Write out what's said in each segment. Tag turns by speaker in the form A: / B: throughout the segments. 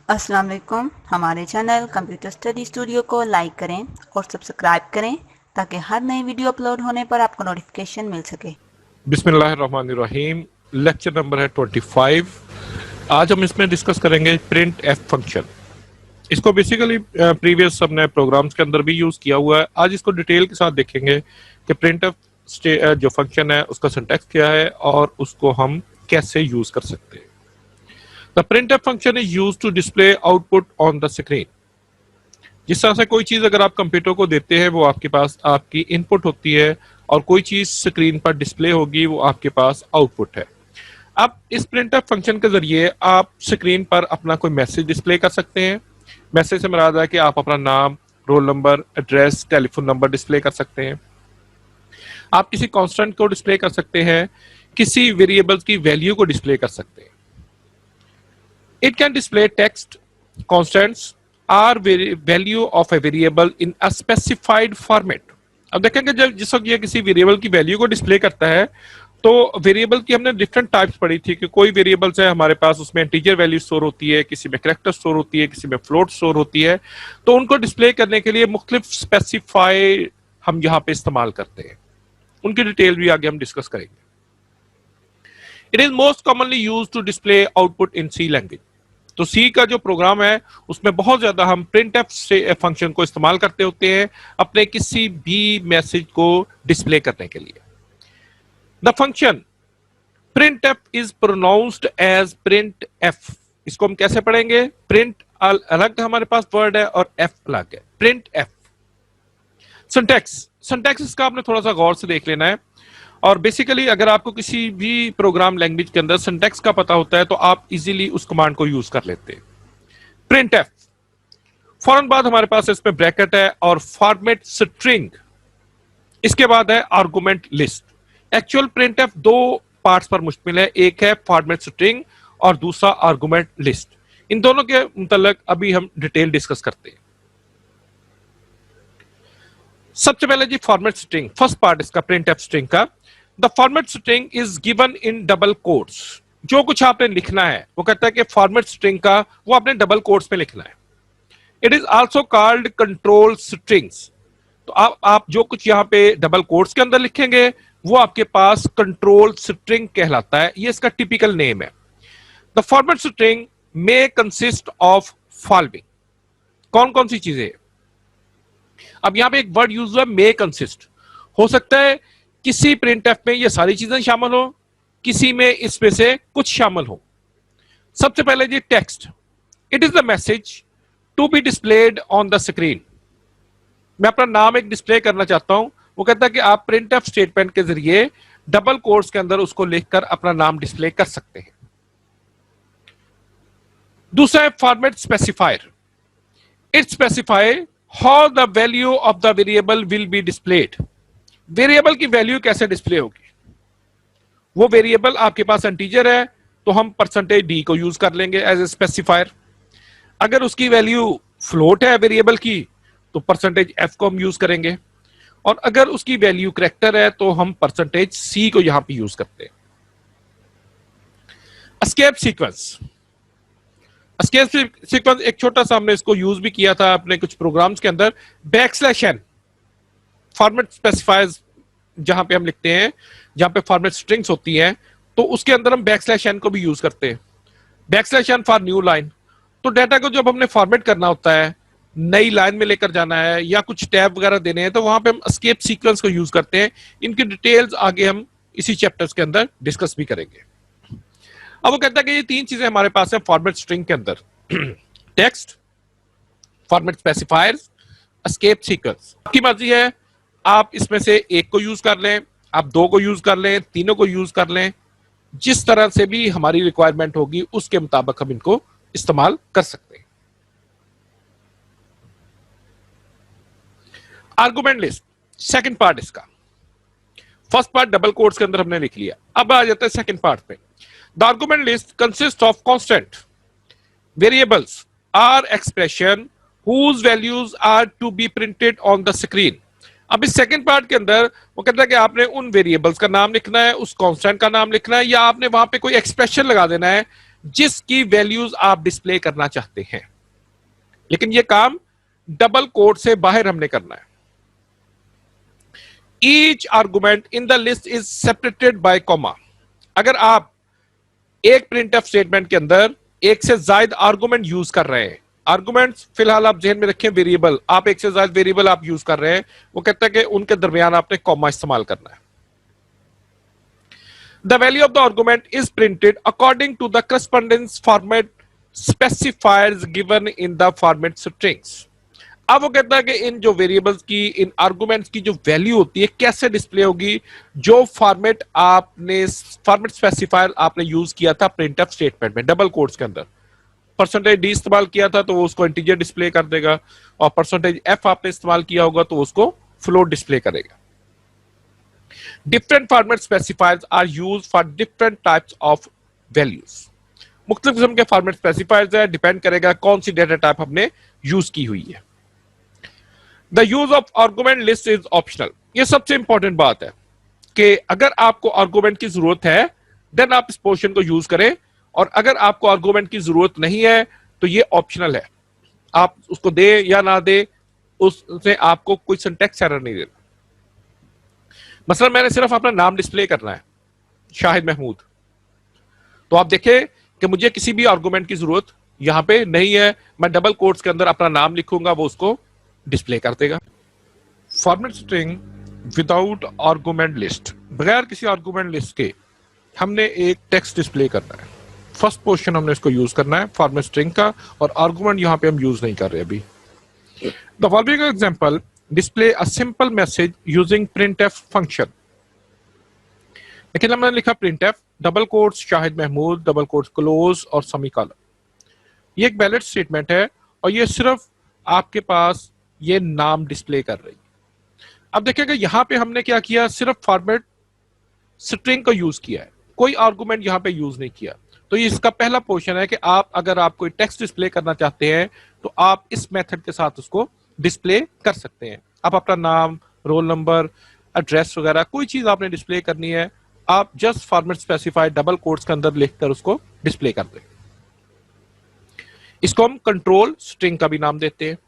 A: अस्सलाम वालेकुम। हमारे चैनल कंप्यूटर स्टडी स्टूडियो को लाइक करें और सब्सक्राइब करें ताकि हर नई वीडियो अपलोड होने पर आपको नोटिफिकेशन मिल सके।
B: बिस्मिल्लाहिर्रहमानिर्रहीम। लेक्चर नंबर है 25। आज हम इसमें डिस्कस करेंगे प्रिंट एफ फंक्शन। इसको बेसिकली प्रीवियस हमने प्रोग्राम्स के अंदर भी यूज किया हुआ है। आज इसको डिटेल के साथ देखेंगे कि प्रिंट एफ जो फंक्शन है उसका सिंटैक्स क्या है और उसको हम कैसे यूज कर सकते हैं। The printf function is use to display output on the screen. जिस तरह से कोई चीज अगर आप कंप्यूटर को देते हैं वो आपके पास आपकी इनपुट होती है और कोई चीज स्क्रीन पर डिस्प्ले होगी वो आपके पास आउटपुट है। अब इस प्रिंटफ फंक्शन के जरिए आप स्क्रीन पर अपना कोई मैसेज डिस्प्ले कर सकते हैं। मैसेज से मुराद है कि आप अपना नाम, roll number, address, telephone number display कर सकते हैं। आप किसी कांस्टेंट को डिस्प्ले कर सकते हैं, किसी वेरिएबल की वैल्यू को डिस्प्ले कर सकते हैं। It can display text, constants or value of a variable in a specified format. अब देखेंगे जब जिस वक्त ये किसी वेरिएबल की वैल्यू को डिस्प्ले करता है तो वेरिएबल की हमने डिफरेंट टाइप्स पढ़ी थी कि कोई वेरिएबल्स है हमारे पास, उसमें इंटीजर वैल्यू स्टोर होती है, किसी में कैरेक्टर स्टोर होती है, किसी में फ्लोट स्टोर होती है। तो उनको डिस्प्ले करने के लिए मुख्तलिफ स्पेसिफाई हम यहाँ पे इस्तेमाल करते हैं। उनकी डिटेल भी आगे हम डिस्कस करेंगे। It is most commonly use to display output in C language. तो सी का जो प्रोग्राम है उसमें बहुत ज्यादा हम प्रिंटफ फंक्शन को इस्तेमाल करते होते हैं अपने किसी भी मैसेज को डिस्प्ले करने के लिए। The function printf is pronounced as printf। इसको हम कैसे पढ़ेंगे? प्रिंट अलग हमारे पास वर्ड है और f अलग है। printf। सिंटैक्स इसका आपने थोड़ा सा गौर से देख लेना है और बेसिकली अगर आपको किसी भी प्रोग्राम लैंग्वेज के अंदर सिंटैक्स का पता होता है तो आप इजीली उस कमांड को यूज कर लेते हैं। printf फौरन बाद हमारे पास इसमें ब्रैकेट है और फॉर्मेट स्ट्रिंग, इसके बाद है आर्गुमेंट लिस्ट। एक्चुअल printf दो पार्ट्स पर मुश्तमिल है, एक है फॉर्मेट स्ट्रिंग और दूसरा आर्गुमेंट लिस्ट। इन दोनों के मुतल्लिक अभी हम डिटेल डिस्कस करते हैं। सबसे पहले जी फॉर्मेट स्ट्रिंग, फर्स्ट पार्ट इसका printf स्ट्रिंग का। The format string is given in double quotes. जो कुछ आपने लिखना है वो कहता है कि फॉर्मेट स्ट्रिंग का वो आपने डबल कोट्स में लिखना है। It is also called control strings. तो आप जो कुछ यहाँ पे डबल कोट्स के अंदर लिखेंगे वो आपके पास कंट्रोल स्ट्रिंग कहलाता है। ये इसका टिपिकल नेम है। The format string may consist of following. कौन कौन सी चीजें? अब यहां पे एक वर्ड यूज हुआ मे कंसिस्ट। हो सकता है किसी प्रिंटफ में ये सारी चीजें शामिल हो, किसी में इसमें से कुछ शामिल हो। सबसे पहले G text. It is the message to be displayed on the screen. मैं अपना नाम एक डिस्प्ले करना चाहता हूं, वो कहता है कि आप प्रिंटफ स्टेटमेंट के जरिए डबल कोट्स के अंदर उसको लिखकर अपना नाम डिस्प्ले कर सकते हैं। दूसरा है format specifier. It specify how the value of the variable will be displayed. Variable की वैल्यू कैसे डिस्प्ले होगी? वो वेरिएबल आपके पास इंटीजर है तो हम %d को यूज कर लेंगे एज ए स्पेसिफायर। अगर उसकी वैल्यू फ्लोट है वेरिएबल की तो %f को हम यूज करेंगे और अगर उसकी वैल्यू कैरेक्टर है तो हम %c को यहां पे यूज करते हैं। Escape sequence. एस्केप सीक्वेंस एक छोटा सा हमने इसको यूज भी किया था अपने कुछ प्रोग्राम्स के अंदर। बैकस्लैश n फॉर्मेट स्पेसिफायर्स जहां पे हम लिखते हैं, जहां पे फॉर्मेट स्ट्रिंग्स होती हैं तो उसके अंदर हम बैकस्लैश n को भी यूज करते हैं। Backslash n for new line. तो डाटा को जब हमने फॉर्मेट करना होता है, नई लाइन में लेकर जाना है या कुछ टैब वगैरह देने हैं तो वहां पे हम एस्केप सीक्वेंस को यूज करते हैं। इनकी डिटेल्स आगे हम इसी चैप्टर्स के अंदर डिस्कस भी करेंगे। अब वो कहता है कि ये तीन चीजें हमारे पास है फॉर्मेट स्ट्रिंग के अंदर, text, format specifiers, escape sequence. आपकी मर्जी है, आप इसमें से एक को यूज कर लें, आप दो को यूज कर लें, तीनों को यूज कर लें। जिस तरह से भी हमारी रिक्वायरमेंट होगी उसके मुताबिक हम इनको इस्तेमाल कर सकते हैं। आर्गुमेंट लिस्ट सेकंड पार्ट इसका। फर्स्ट पार्ट डबल कोट्स के अंदर हमने लिख लिया, अब आ जाता है सेकंड पार्ट पे। The argument list consist of constant variables or expression whose values are to be printed on the screen. अब इस सेकंड पार्ट के अंदर वो कहता है कि आपने उन वेरिएबल्स का नाम लिखना है, उस कांस्टेंट का नाम लिखना है या आपने वहां पे कोई एक्सप्रेशन लगा देना है जिसकी वैल्यूज आप डिस्प्ले करना चाहते हैं, लेकिन ये काम डबल कोट से बाहर हमने करना है। Each argument in the list is separated by comma. अगर आप एक प्रिंटफ स्टेटमेंट के अंदर एक से ज्यादा आर्गुमेंट यूज कर रहे हैं, आर्गुमेंट्स फिलहाल आप जहन में रखें वेरिएबल, आप एक से ज्यादा वेरिएबल आप यूज कर रहे हैं, वो कहता है कि उनके दरमियान आपने कॉमा इस्तेमाल करना है। The value of the argument is printed according to the correspondence format specifiers given in the format strings. अब वो कहता है कि इन जो वेरिएबल्स की, इन आर्गुमेंट्स की जो वैल्यू होती है कैसे डिस्प्ले होगी, जो फॉर्मेट स्पेसिफायर आपने यूज किया था प्रिंटफ स्टेटमेंट में डबल कोट्स के अंदर। परसेंटेज डी इस्तेमाल किया था तो वो उसको इंटीजर डिस्प्ले कर देगा, और परसेंटेज एफ आपने इस्तेमाल किया होगा तो उसको फ्लोट डिस्प्ले करेगा। Different format specifiers are used for different types of values. मुख्तलिफ किस्म के फॉर्मेट स्पेसिफायर्स है, डिपेंड करेगा कौन सी डेटा टाइप हमने यूज की हुई है। The use of argument list is optional. ये सबसे इंपॉर्टेंट बात है कि अगर आपको आर्गुमेंट की जरूरत है देन आप इस पोर्शन को यूज करें, और अगर आपको आर्गुमेंट की जरूरत नहीं है तो ये ऑप्शनल है, आप उसको दे या ना दे उससे आपको कोई सिंटैक्स एरर नहीं देना। मसलन मैंने सिर्फ अपना नाम डिस्प्ले करना है, शाहिद महमूद, तो आप देखें कि मुझे किसी भी आर्गुमेंट की जरूरत यहां पे नहीं है, मैं डबल कोट्स के अंदर अपना नाम लिखूंगा, वो उसको डिस्प्ले कर देगा। Format string without argument list, बगैर किसी आर्गुमेंट लिस्ट के हमने एक टेक्स्ट डिस्प्ले करना है। फर्स्ट पोर्शन हमने इसको यूज करना है फॉर्मेट स्ट्रिंग का, और आर्गुमेंट यहां पे हम यूज नहीं कर रहे अभी। The following example display a simple message using printf function। लेकिन हमने लिखा printf double quotes Shahid Mahmood double quotes close और सेमीकोलन। ये एक वैलिड स्टेटमेंट है और ये सिर्फ आपके पास ये नाम डिस्प्ले कर रही है। अब देखिएगा यहां पे हमने क्या किया, सिर्फ फॉर्मेट स्ट्रिंग को यूज किया है, कोई आर्गुमेंट यहां पे यूज नहीं किया। तो ये इसका पहला पोर्शन है कि आप अगर आप कोई टेक्स्ट डिस्प्ले करना चाहते हैं तो आप इस मेथड के साथ उसको डिस्प्ले कर सकते हैं। आप अपना नाम, रोल नंबर, एड्रेस वगैरह कोई चीज आपने डिस्प्ले करनी है, आप just format specified double quotes के अंदर लिखकर उसको डिस्प्ले कर दें। इसको हम कंट्रोल स्ट्रिंग का भी नाम देते हैं।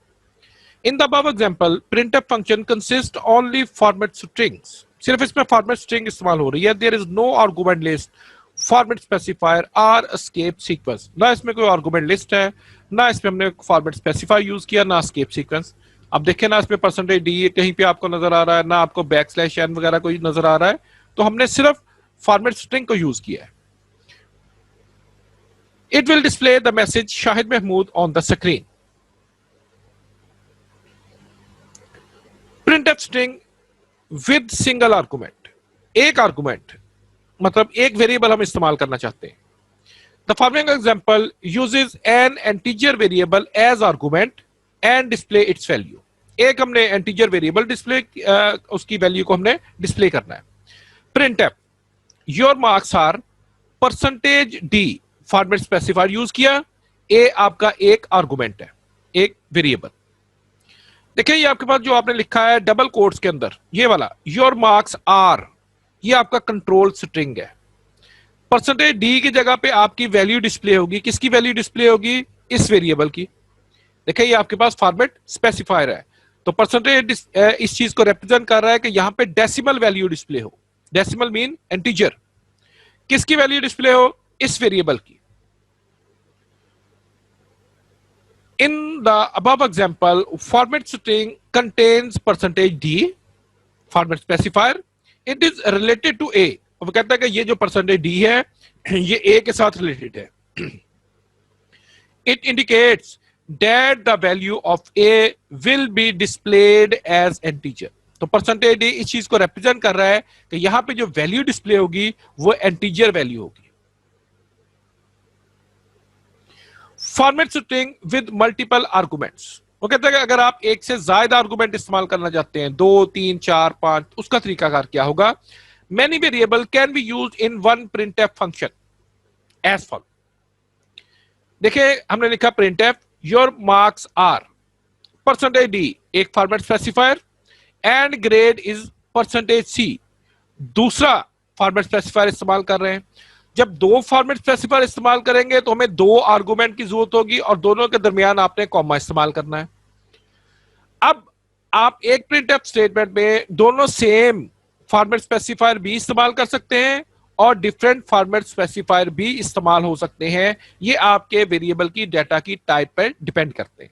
B: In the above example printf function consist only format strings. सिर्फ इसमें फॉर्मेट स्ट्रिंग इस्तेमाल हो रही है। There is no argument list, format specifier और एस्केप सीक्वेंस। ना इसमें कोई आर्गुमेंट लिस्ट है, ना इसमें हमने फॉर्मेट स्पेसिफायर यूज किया, ना एस्केप सीक्वेंस। अब देखें ना इसमें परसेंटेज डी कहीं पे आपको नजर आ रहा है, ना आपको बैकस्लैश एन वगैरह कोई नजर आ रहा है, तो हमने सिर्फ फॉर्मेट स्ट्रिंग को यूज किया है। It will display the message Shahid Mahmood on the screen. Printf string with single argument, एक आर्गुमेंट मतलब एक वेरिएबल हम इस्तेमाल करना चाहते हैं। The following example uses an integer variable as argument and display its value. एक हमने इंटीजर वेरिएबल डिस्प्ले उसकी वैल्यू को हमने डिस्प्ले करना है। Printf your marks are percentage d, format specifier use किया, ए आपका एक आर्गुमेंट है, एक वेरिएबल। देखिए ये आपके पास जो आपने लिखा है डबल कोट्स के अंदर ये वाला योर मार्क्स आर, ये आपका कंट्रोल स्ट्रिंग है। परसेंटेज डी की जगह पे आपकी वैल्यू डिस्प्ले होगी, किसकी वैल्यू डिस्प्ले होगी, इस वेरिएबल की। देखिए ये आपके पास फॉर्मेट स्पेसिफायर है, तो परसेंटेज इस चीज को रिप्रेजेंट कर रहा है कि यहां पे डेसिमल वैल्यू डिस्प्ले हो। डेसिमल मीन इंटीजर, किसकी वैल्यू डिस्प्ले हो, इस वेरिएबल की। In the above example, format string contains percentage D, format specifier. It is related to A. वो कहता है कि ये जो percentage D है ये A के साथ related है। It indicates that the value of A will be displayed as integer. तो percentage D इस चीज को represent कर रहा है कि यहाँ पे जो value display होगी वो integer value होगी। Format string with multiple arguments, वो कहता है कि अगर आप एक से ज्यादा आर्गुमेंट इस्तेमाल करना चाहते हैं, 2, 3, 4, 5, उसका तरीकाकार क्या होगा। Many variable can be used in one printf function as follow. देखिए हमने लिखा printf your marks are, percentage D एक format specifier, and grade is percentage C, दूसरा फॉर्मेट स्पेसिफायर इस्तेमाल कर रहे हैं। जब दो फॉर्मेट स्पेसिफायर इस्तेमाल करेंगे तो हमें दो आर्गुमेंट की जरूरत होगी और दोनों के दरमियान आपने कॉमा इस्तेमाल करना है। अब आप एक प्रिंटफ स्टेटमेंट में दोनों सेम फॉर्मेट स्पेसिफायर भी इस्तेमाल कर सकते हैं और डिफरेंट फॉर्मेट स्पेसिफायर भी इस्तेमाल हो सकते हैं। ये आपके वेरिएबल की डाटा की टाइप पर डिपेंड करते हैं।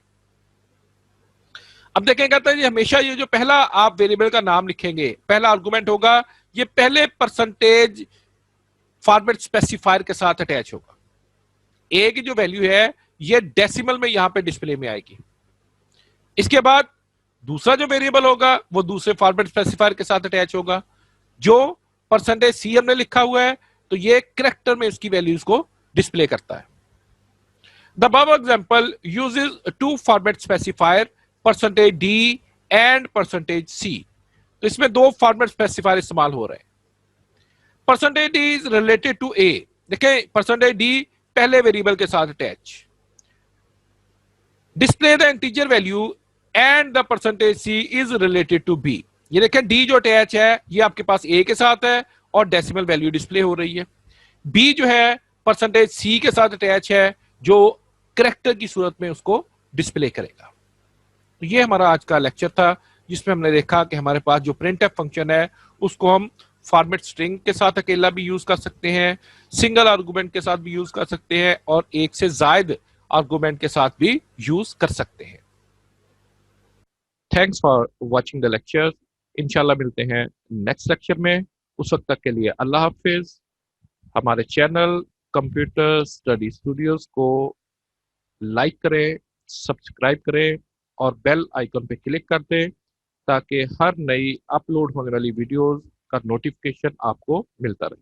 B: अब देखें, कहता है हमेशा ये जो पहला आप वेरिएबल का नाम लिखेंगे, पहला आर्गुमेंट होगा, ये पहले परसेंटेज फॉर्मेट स्पेसिफायर के साथ अटैच होगा। ए की जो वैल्यू है ये डेसिमल में यहां पे डिस्प्ले में आएगी। इसके बाद दूसरा जो वेरिएबल होगा वो दूसरे फॉर्मेट स्पेसिफायर के साथ अटैच होगा। जो परसेंटेज सी हमने लिखा हुआ है तो ये कैरेक्टर में इसकी वैल्यूज को डिस्प्ले करता है। The above example uses two format specifier percentage D and percentage C. तो इसमें दो फॉर्मेट स्पेसिफायर इस्तेमाल हो रहे हैं। Percentage D is related to A. देखें, परसेंटेज डी पहले वेरिएबल के साथ attach. Display the integer value and the percentage C is related to B. ये देखें, डी जो अटैच है ये आपके पास ए के साथ है और डेसिमल वैल्यू डिस्प्ले हो रही है। बी जो है परसेंटेज सी के साथ अटैच है जो कैरेक्टर की सूरत में उसको डिस्प्ले करेगा। तो ये हमारा आज का लेक्चर था जिसमें हमने देखा कि हमारे पास जो प्रिंटफ फंक्शन है उसको हम फॉर्मेट स्ट्रिंग के साथ अकेला भी यूज कर सकते हैं, सिंगल आर्गुमेंट के साथ भी यूज कर सकते हैं और एक से ज्यादा आर्गुमेंट के साथ भी यूज कर सकते हैं। Thanks for watching the lecture. इंशाल्लाह मिलते हैं नेक्स्ट लेक्चर में। उस वक्त तक के लिए अल्लाह हाफिज। हमारे चैनल कंप्यूटर स्टडी स्टूडियोज को लाइक करें, सब्सक्राइब करें और बेल आइकन पे क्लिक कर दें ताकि हर नई अपलोड होने वाली वीडियोस का नोटिफिकेशन आपको मिलता रहे।